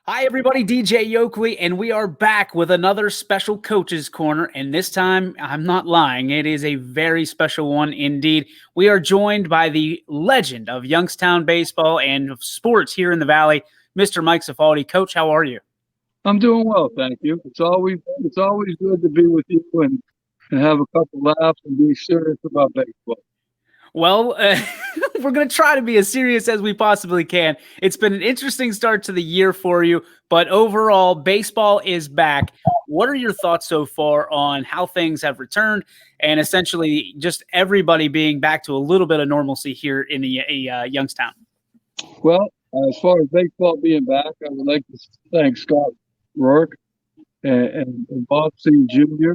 Hi, everybody, DJ Yoakley, and we are back with another special Coach's Corner. And this time, I'm not lying, it is a very special one indeed. We are joined by the legend of Youngstown baseball and of sports here in the Valley, Mr. Mike Cefalde. Coach, how are you? I'm doing well, thank you. It's always good to be with you and have a couple laughs and be serious about baseball. Well, we're going to try to be as serious as we possibly can. It's been an interesting start to the year for you, but overall, baseball is back. What are your thoughts so far on how things have returned and essentially just everybody being back to a little bit of normalcy here in the Youngstown? Well, as far as baseball being back, I would like to thank Scott Rourke and Bob C. Jr.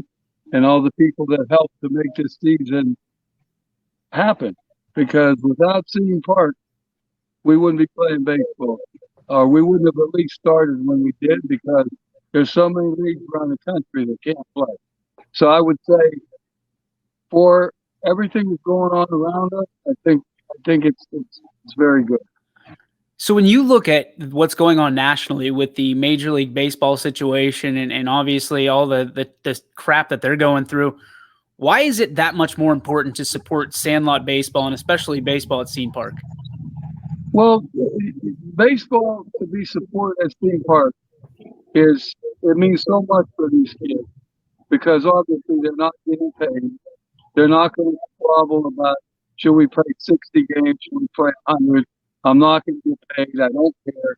and all the people that helped to make this season happen. Because without Seton Park, we wouldn't be playing baseball, or we wouldn't have at least started when we did. Because there's so many leagues around the country that can't play. So I would say, for everything that's going on around us, I think it's very good. So when you look at what's going on nationally with the Major League Baseball situation and obviously all the crap that they're going through, why is it that much more important to support Sandlot baseball and especially baseball at Seton Park? Well, baseball to be supported at Seton Park it means so much for these kids because obviously they're not getting paid. They're not going to squabble about should we play 60 games, should we play 100. I'm not going to get paid. I don't care.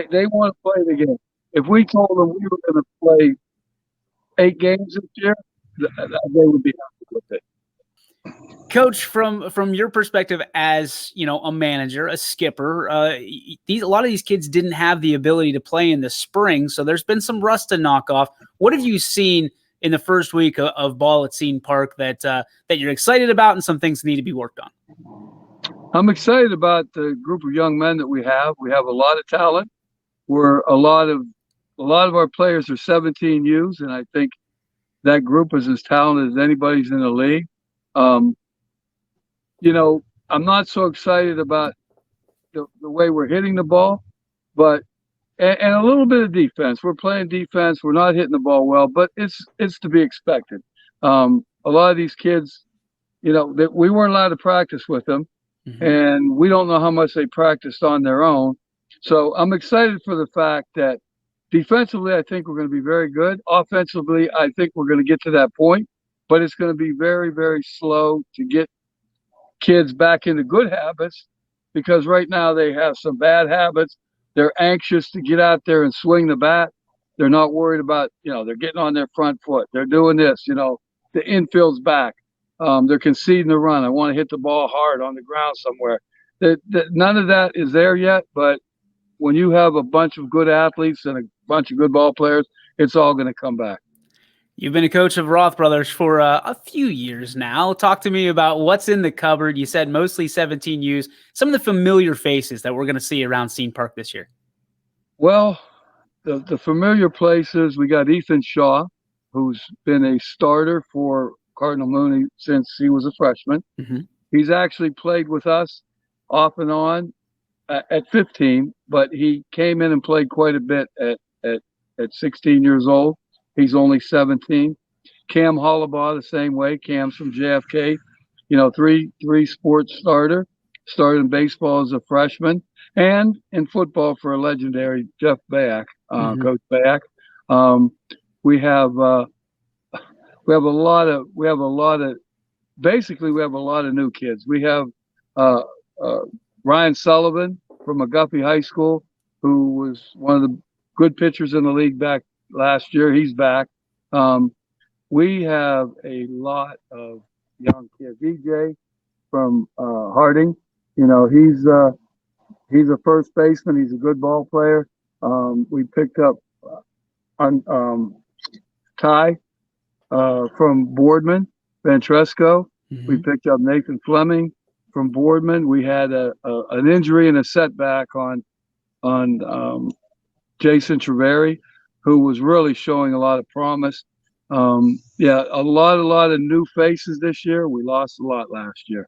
They want to play the game. If we told them we were going to play 8 games this year, they would be happy with it. Coach, from your perspective as a manager, a skipper, a lot of these kids didn't have the ability to play in the spring, so there's been some rust to knock off. What have you seen in the first week of ball at Seton Park that you're excited about, and some things need to be worked on? I'm excited about the group of young men that we have. We have a lot of talent. A lot of our players are 17Us, and I think that group is as talented as anybody's in the league. I'm not so excited about the way we're hitting the ball, but and a little bit of defense. We're playing defense. We're not hitting the ball well, but it's to be expected. A lot of these kids, that we weren't allowed to practice with them, and we don't know how much they practiced on their own. So I'm excited for the fact that defensively, I think we're going to be very good. Offensively, I think we're going to get to that point, but it's going to be very, very slow to get kids back into good habits because right now they have some bad habits. They're anxious to get out there and swing the bat. They're not worried about, they're getting on their front foot. They're doing this, the infield's back. They're conceding the run. I want to hit the ball hard on the ground somewhere. None of that is there yet, but when you have a bunch of good athletes and a bunch of good ball players, it's all going to come back. You've been a coach of Roth Brothers for a few years now. Talk to me about what's in the cupboard. You said mostly 17Us. Some of the familiar faces that we're going to see around Seton Park this year. Well, the familiar places, we got Ethan Shaw, who's been a starter for Cardinal Mooney since he was a freshman. He's actually played with us off and on at 15, but he came in and played quite a bit at 16 years old. He's only 17. Cam Hollabaugh, the same way. Cam's from JFK. Three sports starter. Started in baseball as a freshman and in football for a legendary Jeff Back, Coach Back. We have a lot of new kids. We have Ryan Sullivan from McGuffey High School, who was one of the good pitchers in the league back last year. He's back. We have a lot of young kids. DJ from Harding, he's a first baseman. He's a good ball player. We picked up Ty from Boardman, Ventresco. We picked up Nathan Fleming from Boardman. We had an injury and a setback on Jason Treveri, who was really showing a lot of promise. A lot of new faces this year. We lost a lot last year.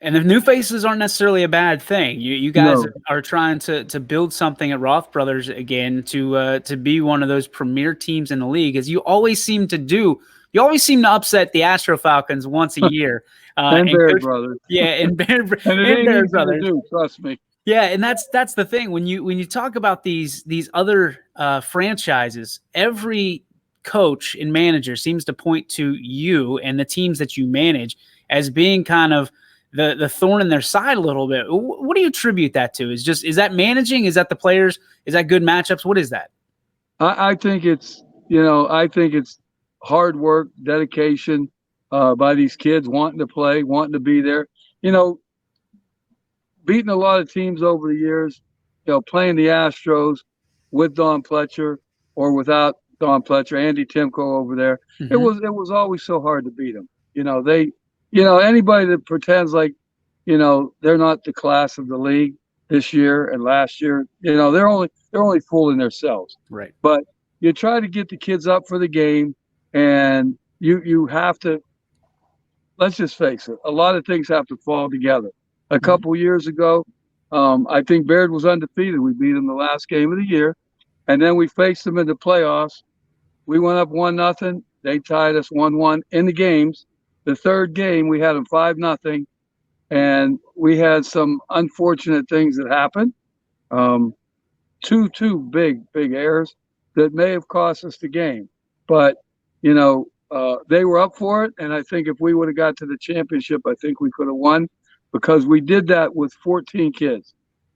And the new faces aren't necessarily a bad thing. You guys are trying to build something at Roth Brothers again to be one of those premier teams in the league, as you always seem to do. You always seem to upset the Astro Falcons once a year. And Baird Brothers. Yeah, and Baird and it ain't Baird easy Brothers. to do, trust me. Yeah, and that's the thing. When you talk about these other franchises, every coach and manager seems to point to you and the teams that you manage as being kind of the thorn in their side a little bit. What do you attribute that to? Is that managing? Is that the players? Is that good matchups? What is that? I think it's hard work, dedication by these kids wanting to play, wanting to be there. Beating a lot of teams over the years, playing the Astros with Don Pletcher or without Don Pletcher, Andy Timko over there. Mm-hmm. It was always so hard to beat them. Anybody that pretends like, they're not the class of the league this year and last year, they're only fooling themselves. Right. But you try to get the kids up for the game, and you have to, let's just face it, a lot of things have to fall together. A couple years ago, I think Baird was undefeated. We beat them the last game of the year, and then we faced them in the playoffs. We went up 1-0. They tied us 1-1 in the games. The third game, we had them 5-0, and we had some unfortunate things that happened. Two big errors that may have cost us the game. But, they were up for it, and I think if we would have got to the championship, I think we could have won, because we did that with 14 kids.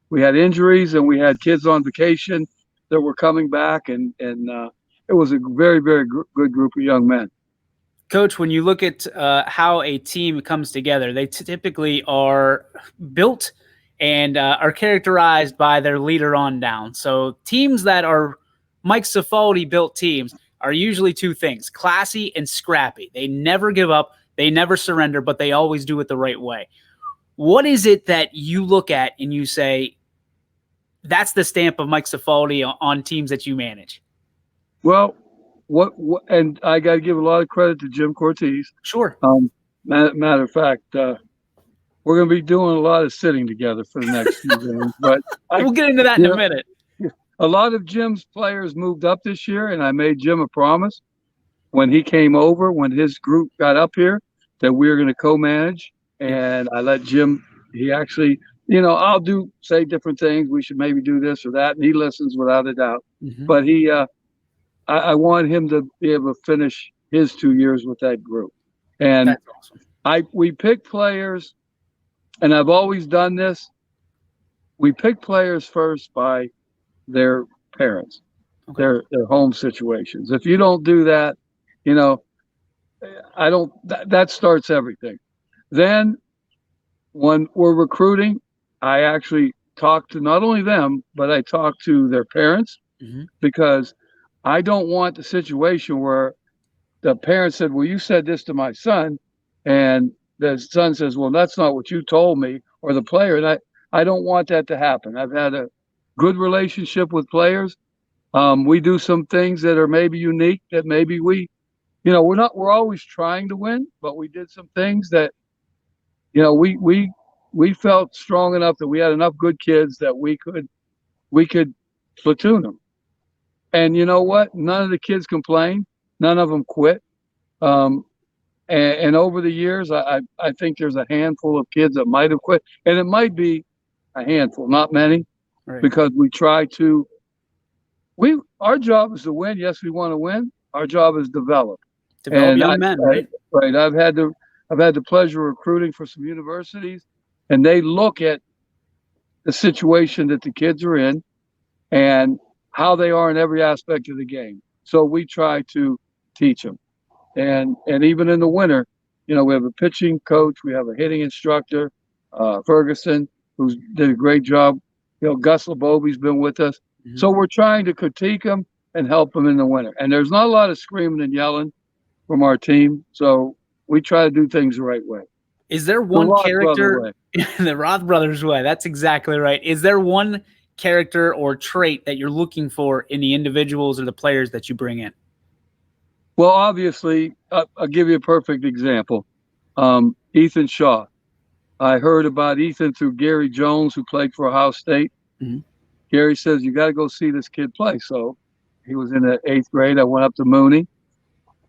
We had injuries, and we had kids on vacation that were coming back, and it was a very, very good group of young men. Coach, when you look at how a team comes together, they typically are built and are characterized by their leader on down. So teams that are Mike Cefalde built teams are usually two things: classy and scrappy. They never give up, they never surrender, but they always do it the right way. What is it that you look at and you say, that's the stamp of Mike Cefalde on teams that you manage? Well, what and I got to give a lot of credit to Jim Cortez. Sure. Matter of fact, we're going to be doing a lot of sitting together for the next few games. But we'll get into that in a minute. A lot of Jim's players moved up this year, and I made Jim a promise when he came over, when his group got up here, that we were going to co-manage. And I let Jim, he actually, I'll say different things. We should maybe do this or that. And he listens without a doubt. Mm-hmm. But I want him to be able to finish his 2 years with that group. And that's awesome. We pick players, and I've always done this. We pick players first by their parents, okay, their home situations. If you don't do that, that starts everything. Then when we're recruiting, I actually talk to not only them, but I talk to their parents, mm-hmm, because I don't want the situation where the parent said, well, you said this to my son, and the son says, well, that's not what you told me, or the player. And I don't want that to happen. I've had a good relationship with players. We do some things that are maybe unique, that maybe we're always trying to win, but we did some things that, we felt strong enough that we had enough good kids that we could platoon them. And you know what? None of the kids complained. None of them quit. And over the years, I think there's a handful of kids that might have quit. And it might be a handful, not many, right, because we try to our job is to win. Yes, we want to win. Our job is develop young men, right? Right. I've had the pleasure of recruiting for some universities, and they look at the situation that the kids are in and how they are in every aspect of the game. So we try to teach them. And even in the winter, we have a pitching coach, we have a hitting instructor, Ferguson, who's did a great job. Gus LeBobe's been with us. Mm-hmm. So we're trying to critique them and help them in the winter. And there's not a lot of screaming and yelling from our team. So we try to do things the right way. Is there one character, the Roth Brothers way? That's exactly right. Is there one character or trait that you're looking for in the individuals or the players that you bring in? Well, obviously, I'll give you a perfect example. Ethan Shaw. I heard about Ethan through Gary Jones, who played for Ohio State. Mm-hmm. Gary says, you got to go see this kid play. So he was in the 8th grade. I went up to Mooney,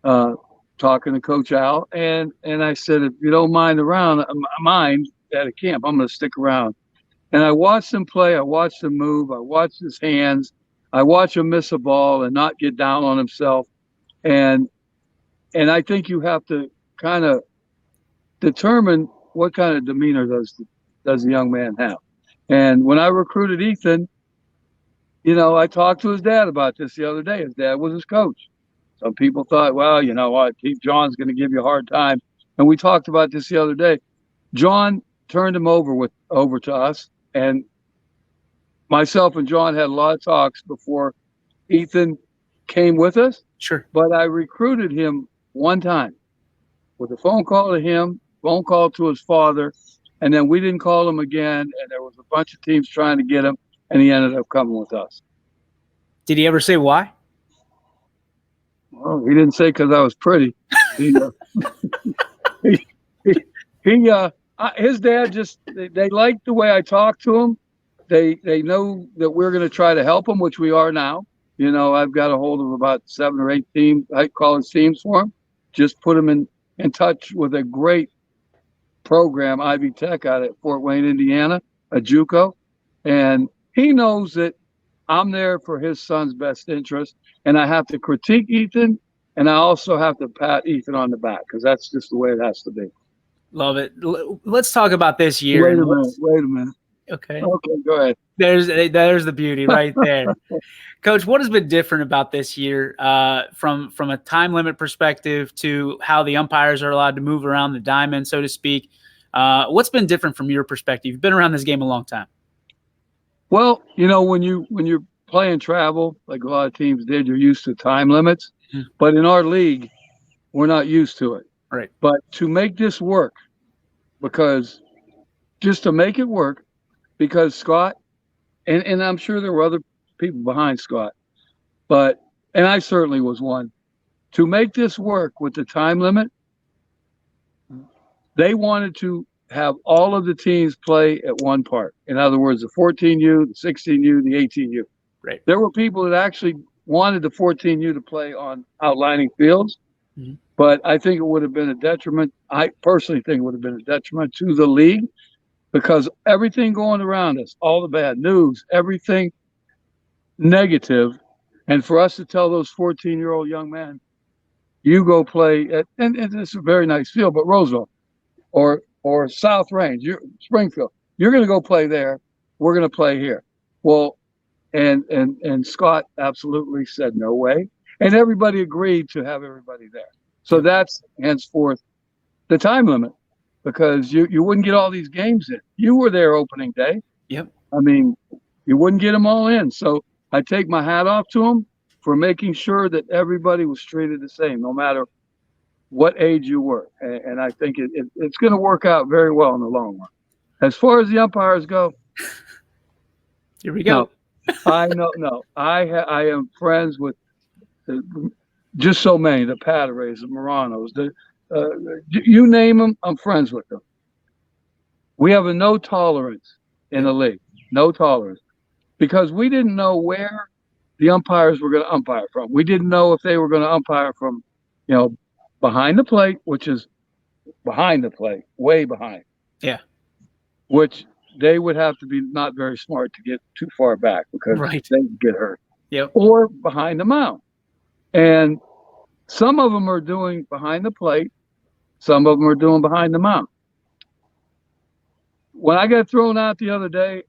talking to Coach Al. And I said, if you don't mind at a camp, I'm going to stick around. And I watched him play. I watched him move. I watched his hands. I watched him miss a ball and not get down on himself. And I think you have to kind of determine what kind of demeanor does the young man have. And when I recruited Ethan, I talked to his dad about this the other day. His dad was his coach. Some people thought, well, you know what, Chief John's going to give you a hard time. And we talked about this the other day. John turned him over to us, and myself and John had a lot of talks before Ethan came with us. Sure. But I recruited him one time with a phone call to him, phone call to his father, and then we didn't call him again, and there was a bunch of teams trying to get him, and he ended up coming with us. Did he ever say why? Well, he didn't say because I was pretty. His dad just, they liked the way I talked to him. They know that we're going to try to help him, which we are now. I've got a hold of about 7 or 8 college teams for him. Just put him in touch with a great program, Ivy Tech, out at Fort Wayne, Indiana, a JUCO. And he knows that I'm there for his son's best interest. And I have to critique Ethan, and I also have to pat Ethan on the back, because that's just the way it has to be. Love it. Let's talk about this year. Wait a minute. Okay, go ahead. There's the beauty right there. Coach, what has been different about this year from a time limit perspective to how the umpires are allowed to move around the diamond, so to speak? What's been different from your perspective? You've been around this game a long time. Well, when you're playing travel, like a lot of teams did, you're used to time limits. Mm-hmm. But in our league, we're not used to it. Right. But to make this work, because Scott, and I'm sure there were other people behind Scott, and I certainly was one, to make this work with the time limit, they wanted to have all of the teams play at one part. In other words, the 14U, the 16U, the 18U. Right. There were people that actually wanted the 14U to play on outlining fields, mm-hmm. but I think it would have been a detriment. I personally think it would have been a detriment to the league, because everything going around us, all the bad news, everything negative, and for us to tell those 14-year-old young men, you go play at, and it's a very nice field, but Roseville or South Range, Springfield, you're going to go play there. We're going to play here. Well, and Scott absolutely said no way, and everybody agreed to have everybody there. So that's henceforth the time limit, because you wouldn't get all these games in. You were there opening day. Yep. I mean, you wouldn't get them all in. So I take my hat off to them for making sure that everybody was treated the same, no matter what age you were. And I think it's going to work out very well in the long run. As far as the umpires go, here we go. No, I am friends with just so many, the Patares, the Moranos, you name them, I'm friends with them. We have a no tolerance in the league, no tolerance, because we didn't know where the umpires were going to umpire from. We didn't know if they were going to umpire from, behind the plate, which is behind the plate, way behind. Yeah. Which they would have to be not very smart to get too far back, because they would get hurt. Yep. Or behind the mound. And some of them are doing behind the plate. Some of them are doing behind the mound. When I got thrown out the other day,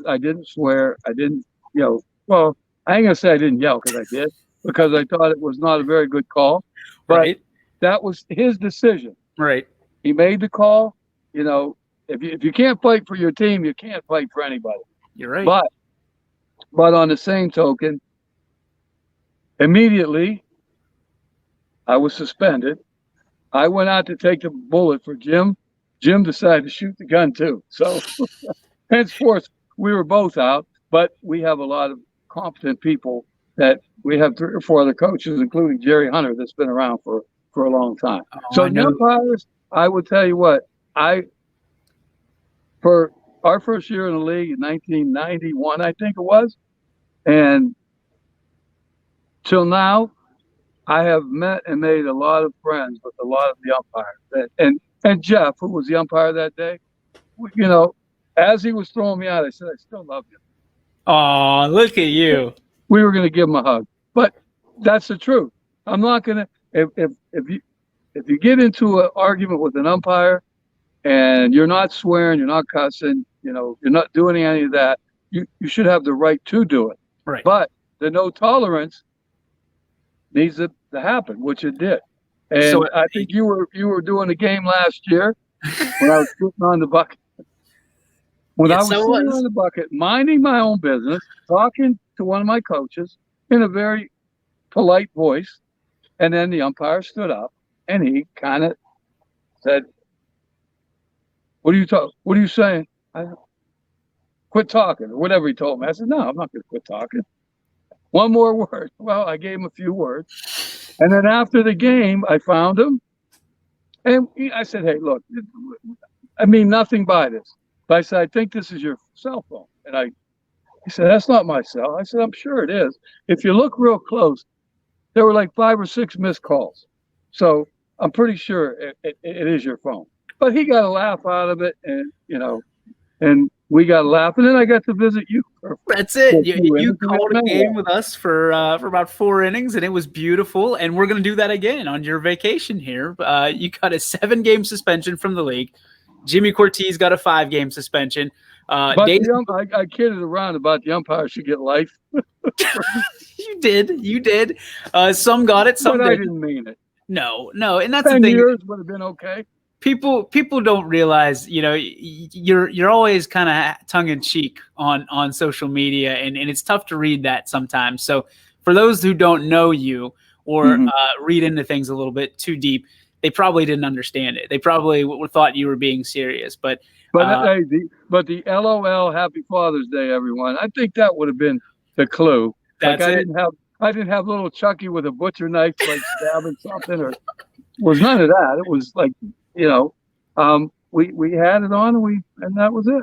I didn't swear. I didn't, well, I ain't going to say I didn't yell, because I did, because I thought it was not a very good call. But that was his decision. Right. He made the call. If you can't fight for your team, you can't fight for anybody. You're right. But on the same token, immediately I was suspended. I went out to take the bullet for Jim. Jim decided to shoot the gun too. So henceforth, we were both out, but we have a lot of competent people that we have 3 or 4 other coaches, including Jerry Hunter, that's been around for a long time. So the umpires, I would tell you what, for our first year in the league in 1991, I think it was, and till now, I have met and made a lot of friends with a lot of the umpires. And Jeff, who was the umpire that day, you know, as he was throwing me out, I said, I still love you. Oh, look at you. We were going to give him a hug. But that's the truth. I'm not going to if you get into an argument with an umpire and you're not swearing, you're not cussing, you're not doing any of that, you should have the right to do it. Right. But the no tolerance needs to happen, which it did. And So I think you were doing a game last year when I was sitting on the bucket. When I was sitting on the bucket, minding my own business, talking to one of my coaches in a very polite voice, and then the umpire stood up and he kind of said, "What are you saying? Quit talking," or whatever he told me. I said, "No, I'm not going to quit talking. One more word." Well, I gave him a few words. And then after the game, I found him. And I said, "Hey, look, I mean nothing by this." But I said, "I think this is your cell phone." And he said, "That's not my cell." I said, "I'm sure it is. If you look real close, there were like 5 or 6 missed calls. So I'm pretty sure it is your phone." But he got a laugh out of it, and and we got a laugh, and then I got to visit you. That's it. You called a game with us for about 4 innings, and it was beautiful. And we're going to do that again on your vacation here. You got a 7-game suspension from the league. Jimmy Cortez got a 5-game suspension. But I kidded around about the umpire should get life. You did. Some got it, some but didn't. I didn't mean it. No, and that's 10 the thing. years would have been okay. People don't realize, you're always kind of tongue in cheek on social media, and it's tough to read that sometimes. So for those who don't know you or read into things a little bit too deep, they probably didn't understand it. They probably thought you were being serious, but the LOL Happy Father's Day, everyone. I think that would have been the clue. That's like it. I didn't have little Chucky with a butcher knife like stabbing something, or was none of that. It was like, we had it on, and that was it.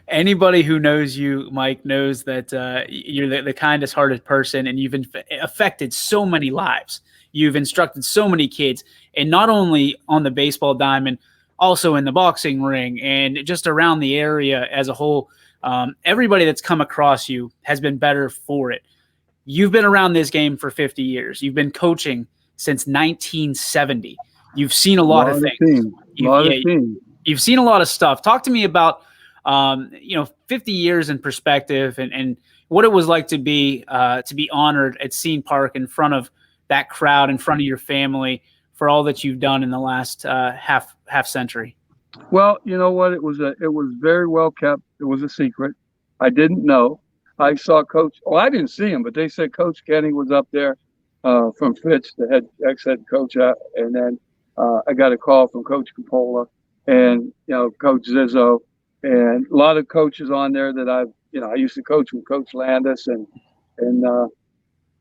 Anybody who knows you, Mike, knows that you're the kindest hearted person, and you've affected so many lives. You've instructed so many kids, and not only on the baseball diamond, also in the boxing ring and just around the area as a whole. Everybody that's come across you has been better for it. You've been around this game for 50 years. You've been coaching since 1970. You've seen a lot of things. You've seen a lot of stuff. Talk to me about 50 years in perspective and what it was like to be honored at Scene Park in front of that crowd, in front of your family, for all that you've done in the last half century. Well, you know what? It was very well kept. It was a secret. I didn't know. I saw Coach. Oh, I didn't see him, but they said Coach Kenny was up there from Fitch, the ex-head coach, and then I got a call from Coach Coppola and Coach Zizzo and a lot of coaches on there that I used to coach with Coach Landis and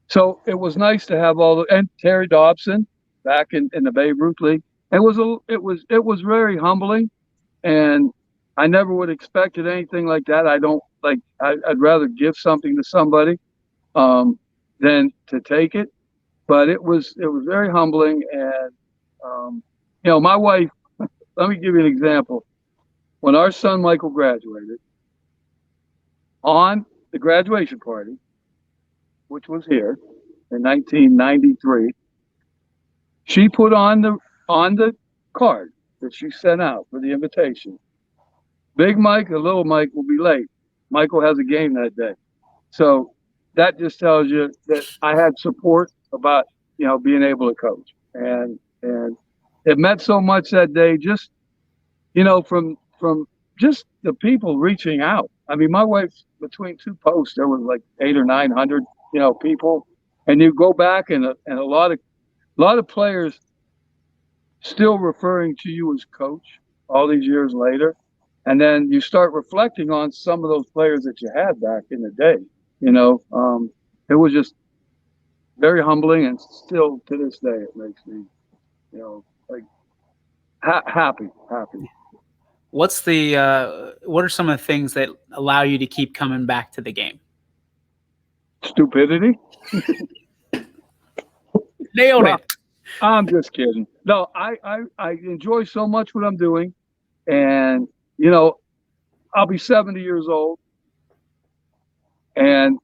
so it was nice to have and Terry Dobson back in the Babe Ruth League. It was very humbling, and I never would have expected anything like that. I'd rather give something to somebody than to take it. But it was very humbling, and my wife. Let me give you an example. When our son Michael graduated, on the graduation party, which was here in 1993, she put on the card that she sent out for the invitation, Big Mike and Little Mike will be late. Michael has a game that day. So that just tells you that I had support about, being able to coach. And it meant so much that day, just, from just the people reaching out. I mean, my wife, between 2 posts, there was like 800 or 900, people. And you go back and a lot of players still referring to you as coach all these years later. And then you start reflecting on some of those players that you had back in the day. It was just very humbling, and still to this day, it makes me, happy. what are some of the things that allow you to keep coming back to the game? Stupidity. Nailed Well, it. I'm just kidding. No, I enjoy so much what I'm doing. And, you know, I'll be 70 years old. And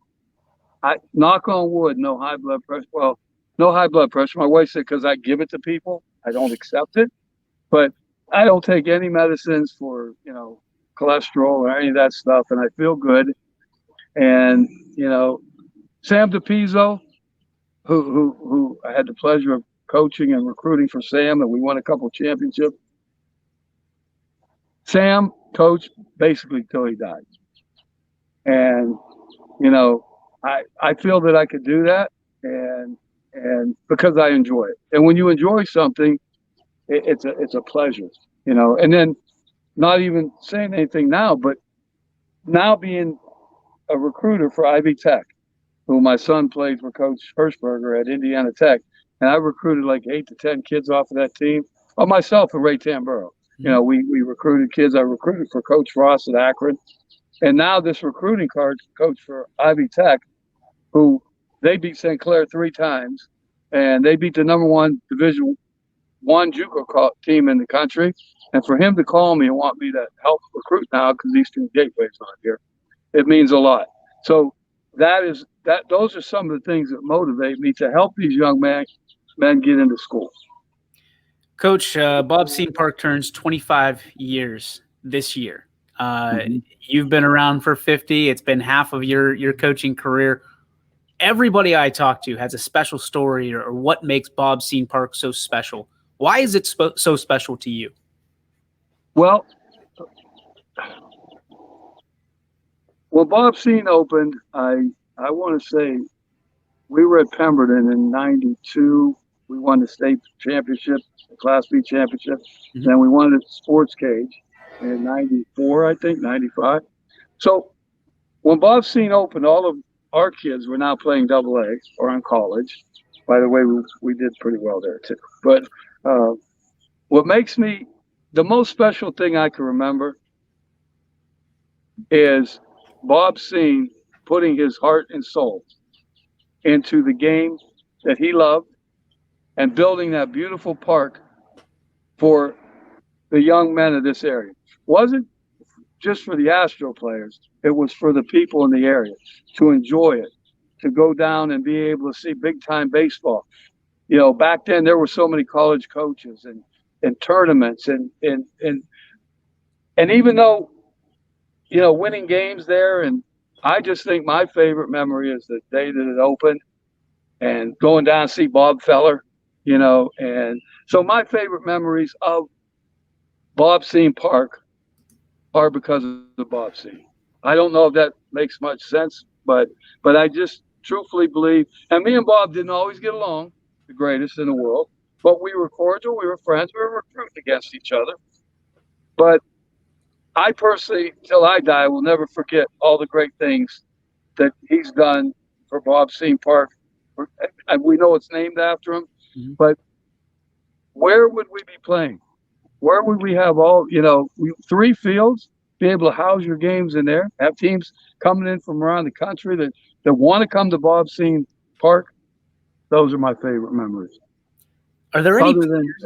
I knock on wood, no high blood pressure. Well, no high blood pressure. My wife said because I give it to people, I don't accept it. But I don't take any medicines for, cholesterol or any of that stuff. And I feel good. And, Sam DePizzo, who I had the pleasure of coaching and recruiting for Sam, and we won a couple of championships. Sam coached basically till he died. And, I feel that I could do that and because I enjoy it. And when you enjoy something, it's a pleasure, and then not even saying anything now, but now being a recruiter for Ivy Tech, who my son played for Coach Hirschberger at Indiana Tech. And I recruited like 8 to 10 kids off of that team. Oh, myself and Ray Tamburo. We recruited kids. I recruited for Coach Ross at Akron. And now this recruiting coach for Ivy Tech, who they beat St. Clair 3 times. And they beat the #1 Division I JUCO team in the country. And for him to call me and want me to help recruit now because Eastern Gateway's not here, it means a lot. So those are some of the things that motivate me to help these young men get into school. Coach, Bob Seton Park turns 25 years this year. You've been around for 50. It's been half of your coaching career. Everybody I talk to has a special story or what makes Bob Seton Park so special. Why is it so special to you? Well, when Bob Seton opened, I want to say we were at Pemberton in '92. We won the state championship, the Class B championship. Mm-hmm. Then we won the Sports Cage in '94, I think, '95. So when Bob Seton opened, all of our kids were now playing AA or on college. By the way, we did pretty well there too. But what makes me the most special thing I can remember is Bob Seton putting his heart and soul into the game that he loved and building that beautiful park for the young men of this area. It wasn't just for the Astro players. It was for the people in the area to enjoy it, to go down and be able to see big-time baseball. Back then there were so many college coaches and tournaments and even though, winning games there, and I just think my favorite memory is the day that it opened and going down to see Bob Feller, and so my favorite memories of Bob Seton Park are because of Bob Seton. I don't know if that makes much sense, but I just truthfully believe, and me and Bob didn't always get along, the greatest in the world, but we were cordial, we were friends, we were recruiting against each other. But I personally, till I die, will never forget all the great things that he's done for Bob Seton Park. And we know it's named after him, mm-hmm. But where would we be playing? Where would we have 3 fields, be able to house your games in there, have teams coming in from around the country that want to come to Bob Seton Park? Those are my favorite memories. Are there any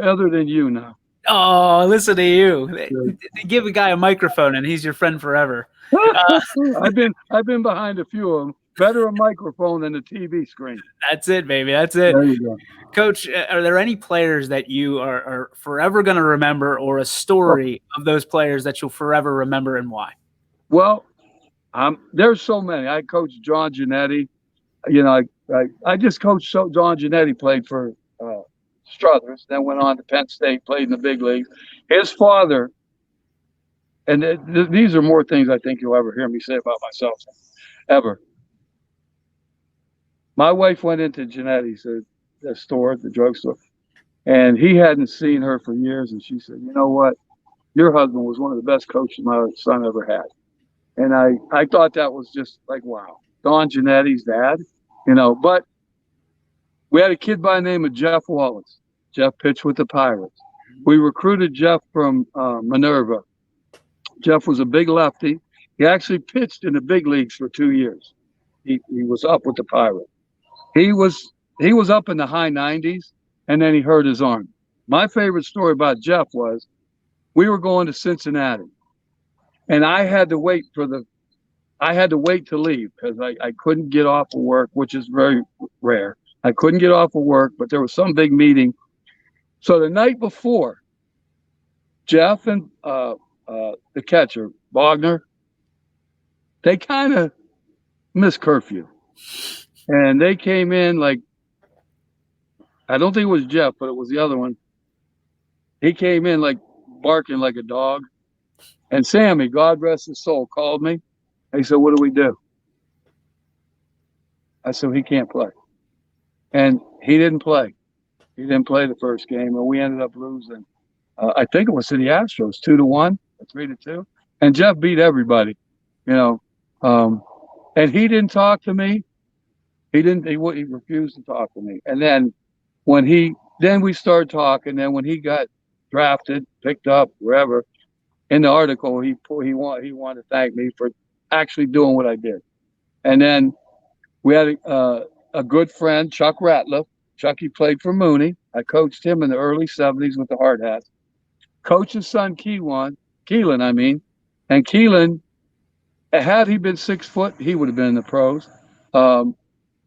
other than you now? Oh, listen to you. They give a guy a microphone and he's your friend forever. I've been behind a few of them. Better a microphone than a TV screen. That's it, baby. That's it. There you go. Coach, are there any players that you are forever going to remember, or a story of those players that you'll forever remember, and why? Well, there's so many. I coached John Giannetti. I just coached John Giannetti, played for Struthers, then went on to Penn State, played in the big leagues. His father, and these are more things I think you'll ever hear me say about myself, ever. My wife went into Giannetti's store, the drugstore, and he hadn't seen her for years, and she said, "You know what? Your husband was one of the best coaches my son ever had." And I thought that was just like, wow. Don Giannetti's dad, but we had a kid by the name of Jeff Wallace. Jeff pitched with the Pirates. We recruited Jeff from Minerva, Jeff was a big lefty. He actually pitched in the big leagues for 2 years. He was up with the Pirates. He was up in the high 90s, and then he hurt his arm. My favorite story about Jeff was we were going to Cincinnati, and I had to wait to leave because I couldn't get off of work, which is very rare. I couldn't get off of work, but there was some big meeting. So the night before, Jeff and the catcher, Wagner, they kind of missed curfew. And they came in like, I don't think it was Jeff, but it was the other one. He came in like barking like a dog. And Sammy, God rest his soul, called me. He said, what do we do? I said, he can't play. And he didn't play. He didn't play the first game, and we ended up losing. I think it was to the Astros, 2-1 or 3-2. And Jeff beat everybody, you know. And he didn't talk to me. He refused to talk to me. And then then we started talking. Then when he got drafted, picked up, wherever, in the article, he wanted to thank me for actually doing what I did. And then we had a good friend, Chuck Ratliff. Chucky played for Mooney. I coached him in the early 70s with the Hard Hats. Coached his son, Keelan, and Keelan, had he been 6 foot, he would have been in the pros.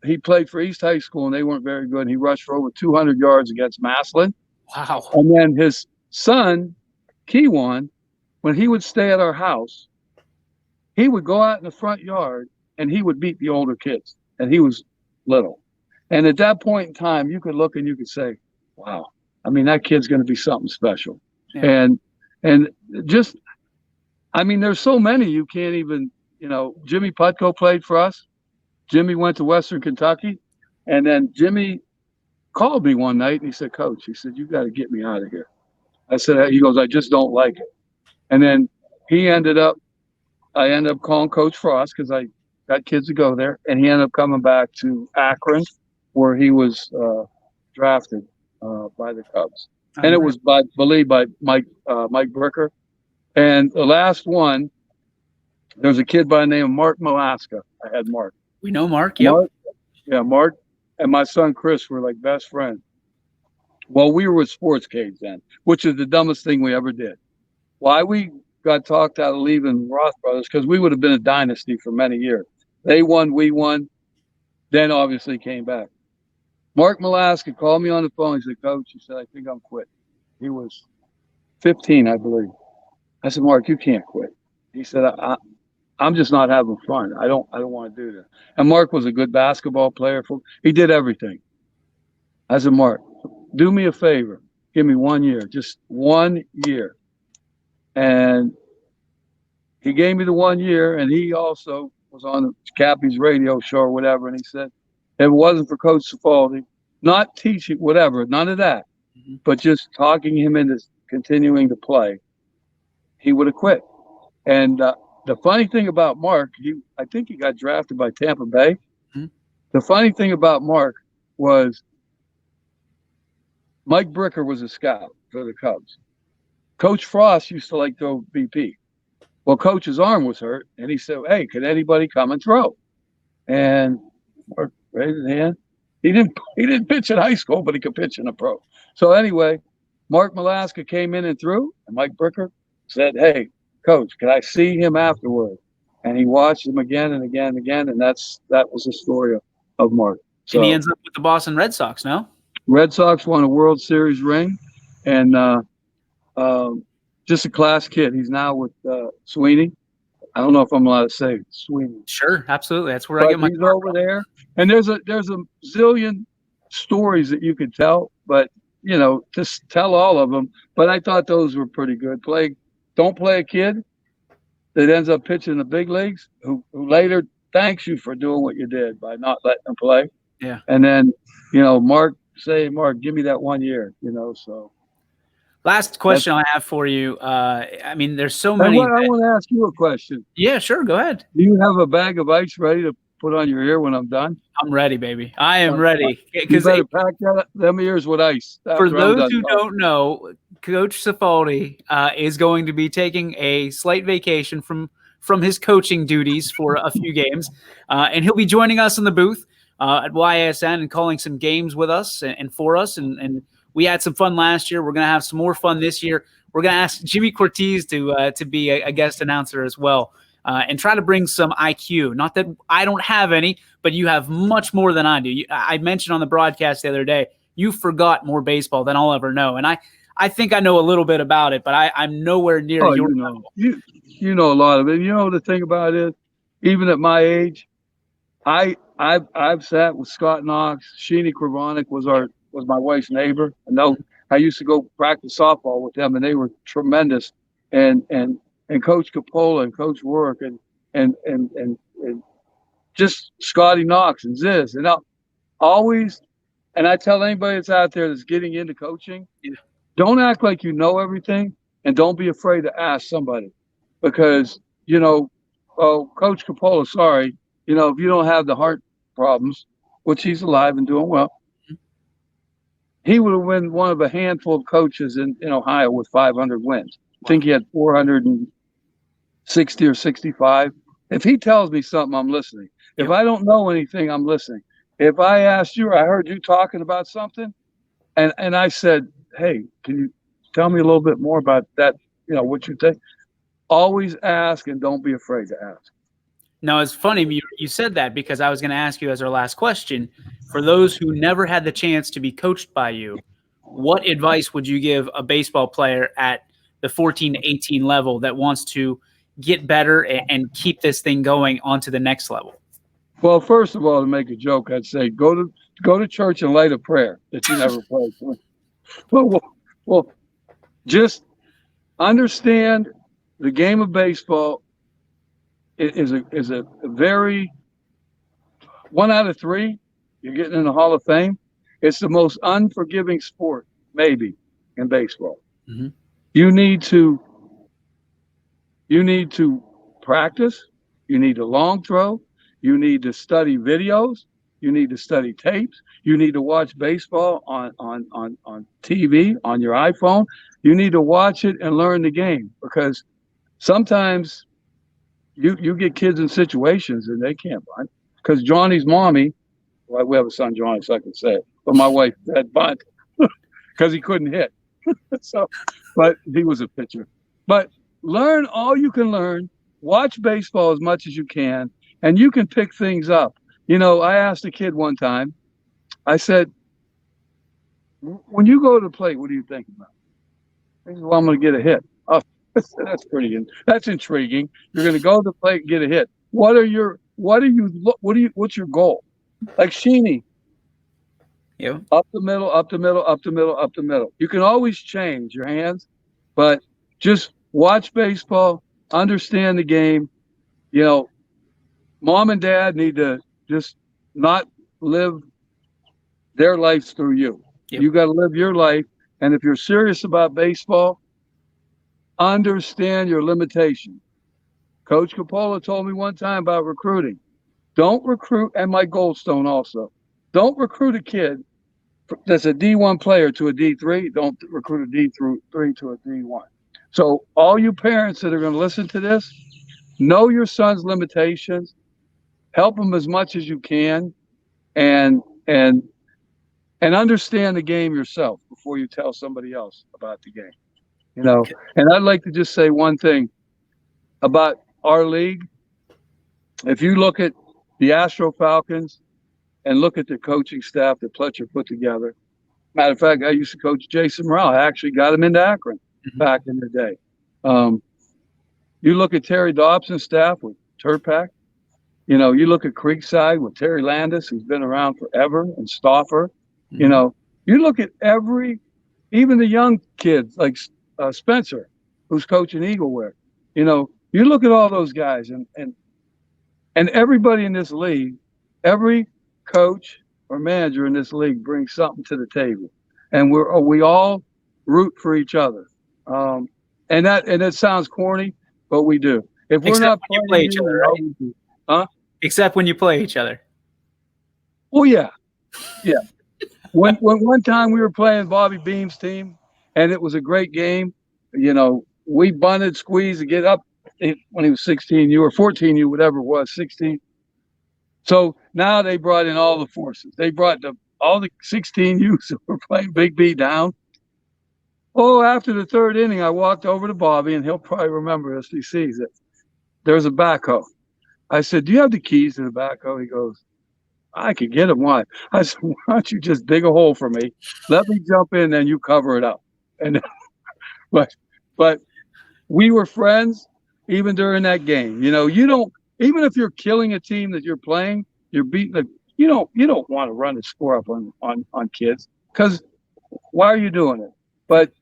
He played for East High School, and they weren't very good. He rushed for over 200 yards against Massillon. Wow. And then his son, Keewan, when he would stay at our house, he would go out in the front yard, and he would beat the older kids, and he was little. And at that point in time, you could look and you could say, wow, I mean, that kid's going to be something special. Yeah. And just, I mean, there's so many you can't even, Jimmy Putko played for us. Jimmy went to Western Kentucky. And then Jimmy called me one night and he said, Coach, he said, you got to get me out of here. I said, he goes, I just don't like it. And then I ended up calling Coach Frost because I got kids to go there. And he ended up coming back to Akron, where he was drafted by the Cubs. And it was by Mike Bricker. And the last one, there was a kid by the name of Mark Malaska. I had Mark. We know Mark, yep. Mark and my son Chris were like best friends. Well, we were with Sports Cage then, which is the dumbest thing we ever did. Why we got talked out of leaving Roth Brothers, because we would have been a dynasty for many years. They won, we won, then obviously came back. Mark Malaska called me on the phone. He said, Coach, he said, I think I'm quitting. He was 15, I believe. I said, Mark, you can't quit. He said, I'm just not having fun. I don't want to do that. And Mark was a good basketball player. He did everything. I said, Mark, do me a favor. Give me 1 year, just 1 year. And he gave me the 1 year, and he also was on Cappy's radio show or whatever, and he said, if it wasn't for Coach Cefalde, not teaching, whatever, none of that, but just talking him into continuing to play, he would have quit. And the funny thing about Mark, I think he got drafted by Tampa Bay. Mm-hmm. The funny thing about Mark was Mike Bricker was a scout for the Cubs. Coach Frost used to like throw BP. Well, Coach's arm was hurt, and he said, hey, could anybody come and throw? And Mark raised his hand. He didn't pitch in high school, but he could pitch in a pro. So anyway, Mark Malaska came in and threw, and Mike Bricker said, hey, Coach, can I see him afterward? And he watched him again and again and again, and that was the story of Mark. So, and he ends up with the Boston Red Sox, no? Red Sox won a World Series ring, and just a class kid. He's now with Sweeney. I don't know if I'm allowed to say Sweeney. Sure, absolutely. That's where I get my he's over there. And there's a zillion stories that you could tell, but just tell all of them. But I thought those were pretty good. Don't play a kid that ends up pitching in the big leagues who later thanks you for doing what you did by not letting them play. Yeah. And then, Mark, give me that 1 year, so. Last question I have for you. I mean, there's so many. I want to ask you a question. Yeah, sure. Go ahead. Do you have a bag of ice ready to put on your ear when I'm done? I'm ready, baby. I am ready. You better pack them ears with ice. For those who don't know, Coach Cefalde is going to be taking a slight vacation from his coaching duties for a few games, and he'll be joining us in the booth at YSN and calling some games with us and for us. And we had some fun last year. We're going to have some more fun this year. We're going to ask Jimmy Cortez to be a guest announcer as well, and try to bring some IQ. Not that I don't have any, but you have much more than I do. I mentioned on the broadcast the other day, you forgot more baseball than I'll ever know. And I think I know a little bit about it, but I'm nowhere near your level. You know a lot of it. You know, the thing about it is, even at my age, I've sat with Scott Knox. Sheeny Kravonic was my wife's neighbor. I used to go practice softball with them, and they were tremendous. And Coach Coppola and Coach Rourke and just Scotty Knox and Ziz. And and I tell anybody that's out there that's getting into coaching, don't act like you know everything, and don't be afraid to ask somebody, because Coach Coppola, sorry, if you don't have the heart problems, which he's alive and doing well, he would have been one of a handful of coaches in Ohio with 500 wins. I think he had 460 or 65. If he tells me something, I'm listening. If I don't know anything, I'm listening. If I asked you, I heard you talking about something, and I said, hey, can you tell me a little bit more about that, what you think? Always ask, and don't be afraid to ask. No, it's funny you said that, because I was going to ask you as our last question, for those who never had the chance to be coached by you, what advice would you give a baseball player at the 14 to 18 level that wants to get better and keep this thing going onto the next level? Well, first of all, to make a joke, I'd say go to church and light a prayer that you never prayed. Well, just understand the game of baseball is a very 1 out of 3. You're getting in the Hall of Fame. It's the most unforgiving sport, maybe, in baseball. Mm-hmm. You need to practice. You need to long throw. You need to study videos. You need to study tapes. You need to watch baseball on TV, on your iPhone. You need to watch it and learn the game, because sometimes you get kids in situations and they can't bunt. Because Johnny's mommy, well, we have a son, Johnny, so I can say it, but my wife had bunt because he couldn't hit. But he was a pitcher. But learn all you can learn. Watch baseball as much as you can, and you can pick things up. I asked a kid one time, I said, when you go to the plate, what are you thinking about? He said, well, I'm going to get a hit. Oh, that's intriguing. You're going to go to the plate and get a hit. What's your goal? Like Sheeny. Yeah. Up the middle, up the middle, up the middle, up the middle. You can always change your hands, but just watch baseball, understand the game. Mom and dad need to just not live their lives through you. Yep. You got to live your life. And if you're serious about baseball, understand your limitations. Coach Coppola told me one time about recruiting. Don't recruit, and Mike Goldstone also, don't recruit a kid that's a D1 player to a D3. Don't recruit a D3 to a D1. So all you parents that are going to listen to this, know your son's limitations, help him as much as you can, and understand the game yourself before you tell somebody else about the game. And I'd like to just say one thing about our league. If you look at the Astro Falcons and look at the coaching staff that Pletcher put together. Matter of fact, I used to coach Jason Morrell. I actually got him into Akron back in the day. You look at Terry Dobson's staff with Turpak. You look at Creekside with Terry Landis, who's been around forever, and Stauffer. You look at even the young kids like Spencer, who's coaching Eagleware. You look at all those guys, and everybody in this league, every coach or manager in this league brings something to the table, and we all root for each other. And that sounds corny, but we do. If we're not playing, play each other, right? Huh? Except when you play each other. Oh yeah. When one time we were playing Bobby Beam's team, and it was a great game. You know, we bunted, squeezed to get up when he was 16U or 14U, whatever it was, 16. So now they brought in all the forces. They brought all the 16Us that were playing Big B down. Oh, after the third inning, I walked over to Bobby, and he'll probably remember this if he sees it. There's a backhoe. I said, "Do you have the keys to the backhoe?" He goes, "I could get him." Why? I said, "Why don't you just dig a hole for me? Let me jump in, and you cover it up." And but we were friends even during that game. You know, you don't, even if you're killing a team that you're playing, you're beating the, you don't want to run the score up on kids, because why are you doing it? But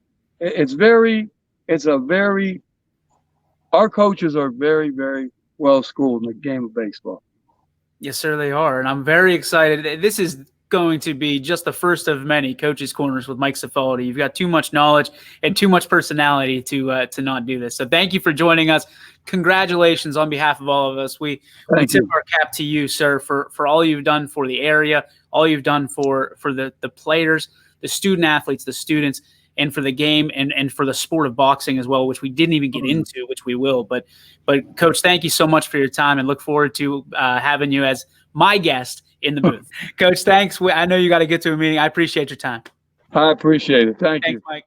our coaches are very, very well schooled in the game of baseball. Yes, sir, they are. And I'm very excited. This is going to be just the first of many Coaches Corners with Mike Cefalde. You've got too much knowledge and too much personality to not do this. So thank you for joining us. Congratulations on behalf of all of us. We tip our cap to you, sir, for all you've done for the area, all you've done for the players, the student athletes, the students, and for the game and for the sport of boxing as well, which we didn't even get into, which we will. But Coach, thank you so much for your time, and look forward to having you as my guest in the booth. Coach, thanks. I know you got to get to a meeting. I appreciate your time. I appreciate it. Thanks, Mike.